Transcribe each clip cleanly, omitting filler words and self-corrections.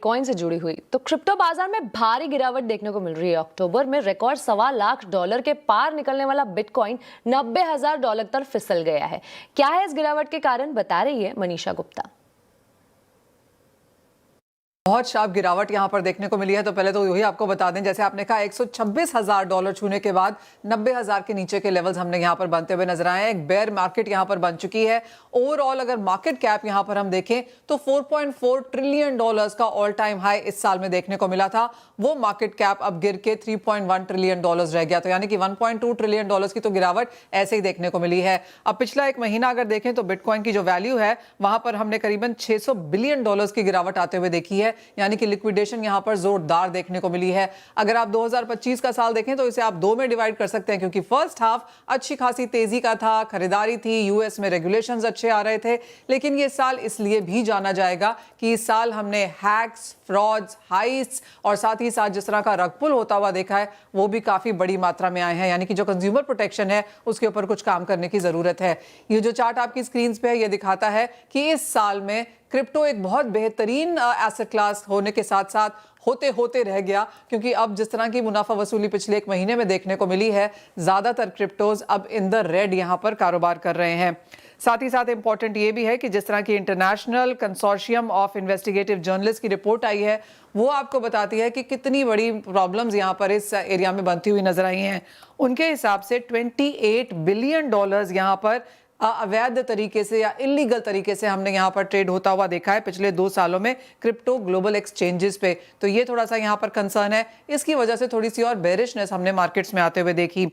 Bitcoin से जुड़ी हुई। तो क्रिप्टो बाजार में भारी गिरावट देखने को मिल रही है। अक्टूबर में रिकॉर्ड $1.25 के पार निकलने वाला बिटकॉइन $90,000 तक फिसल गया है। क्या है इस गिरावट के कारण, बता रही है मनीषा गुप्ता। बहुत शार्प गिरावट यहां पर देखने को मिली है। तो पहले तो वही आपको बता दें, जैसे आपने कहा $126,000 छूने के बाद 90,000 के नीचे के लेवल्स हमने यहां पर बनते हुए नजर आए हैं। एक बेयर मार्केट यहां पर बन चुकी है। ओवरऑल अगर मार्केट कैप यहां पर हम देखें तो $4.4 ट्रिलियन का ऑल टाइम हाई इस साल में देखने को मिला था। वो मार्केट कैप अब गिर के $3.1 ट्रिलियन रह गया। तो यानी कि $1.2 ट्रिलियन की तो गिरावट ऐसे ही देखने को मिली है। अब पिछला एक महीना अगर देखें तो बिटकॉइन की जो वैल्यू है वहां पर हमने करीबन $600 बिलियन की गिरावट आते हुए देखी है। यानी कि लिक्विडेशन यहां पर जोरदार देखने को मिली है। अगर आप 2025 का साल देखें तो इसे आप दो में डिवाइड कर सकते हैं, क्योंकि फर्स्ट हाफ अच्छी खासी तेजी का था, खरीदारी थी, यूएस में रेगुलेशंस अच्छे आ रहे थे। लेकिन ये साल इसलिए भी जाना जाएगा कि इस साल हमने हैक्स, फ्रॉड्स, हाइस्ट और साथ ही साथ जिस तरह का रगपुल होता हुआ देखा है वो भी काफी बड़ी मात्रा में आए हैं। यानी कि जो कंज्यूमर प्रोटेक्शन है उसके ऊपर कुछ काम करने की जरूरत है। ये जो चार्ट आपकी स्क्रीन पे है ये दिखाता है कि इस साल में क्रिप्टो एक बहुत बेहतरीन एसेट क्लास होने के साथ साथ होते होते रह गया, क्योंकि अब जिस तरह की मुनाफा वसूली पिछले एक महीने में देखने को मिली है, ज्यादातर क्रिप्टोज अब इन द रेड यहां पर कारोबार कर रहे हैं। साथ ही साथ इंपॉर्टेंट ये भी है कि जिस तरह की international consortium of investigative journalist की रिपोर्ट आई है वो आपको बताती है कि कितनी बड़ी प्रॉब्लम्स यहां पर इस एरिया में बनती हुई नजर आई हैं। उनके हिसाब से $28 बिलियन यहां पर अवैध तरीके से या इलीगल तरीके से हमने यहां पर ट्रेड होता हुआ देखा है पिछले 2 सालों में क्रिप्टो ग्लोबल एक्सचेंजेस पे। तो ये थोड़ा सा यहां पर कंसर्न है। इसकी वजह से थोड़ी सी और बेरिशनेस हमने मार्केट्स में आते हुए देखी।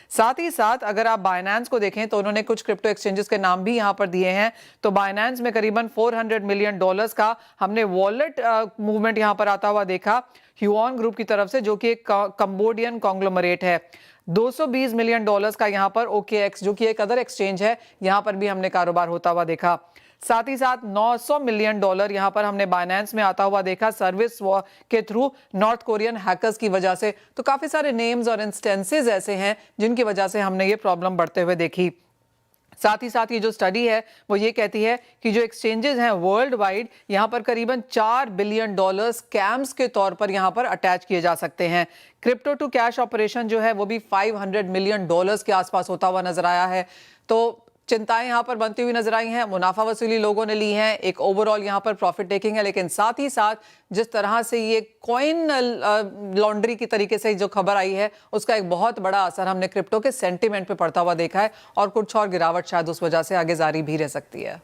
साथ ही साथ अगर आप बाइनेंस को देखें तो उन्होंने कुछ क्रिप्टो एक्सचेंजेस के नाम भी यहां पर दिए हैं। तो बाइनेंस में करीबन $400 मिलियन का हमने वॉलेट मूवमेंट यहां पर आता हुआ देखा ह्यूऑन ग्रुप की तरफ से, जो कि एक कंबोडियन कॉन्ग्लोमरेट है। $220 मिलियन का यहां पर OKX, जो कि एक अदर एक्सचेंज है, यहां पर भी हमने कारोबार होता हुआ देखा। साथ ही साथ $900 मिलियन यहां पर हमने बाइनेंस में आता हुआ देखा सर्विस के थ्रू नॉर्थ कोरियन हैकर्स की वजह से। तो काफी सारे नेम्स और इंस्टेंसेस ऐसे हैं जिनकी वजह से हमने ये प्रॉब्लम बढ़ते हुए देखी। साथ ही साथ ये जो स्टडी है वो ये कहती है कि जो एक्सचेंजेस हैं वर्ल्ड वाइड यहां पर करीबन $4 बिलियन स्कैम्स के तौर पर यहां पर अटैच किए जा सकते हैं। क्रिप्टो टू कैश ऑपरेशन जो है वो भी $500 मिलियन के आसपास होता हुआ नजर आया है। तो चिंताएं यहां पर बनती हुई नजर आई हैं। मुनाफा वसूली लोगों ने ली है, एक ओवरऑल यहां पर प्रॉफिट टेकिंग है। लेकिन साथ ही साथ जिस तरह से ये कॉइन लॉन्ड्री की तरीके से जो खबर आई है उसका एक बहुत बड़ा असर हमने क्रिप्टो के सेंटीमेंट पे पड़ता हुआ देखा है, और कुछ और गिरावट शायद उस वजह से आगे जारी भी रह सकती है।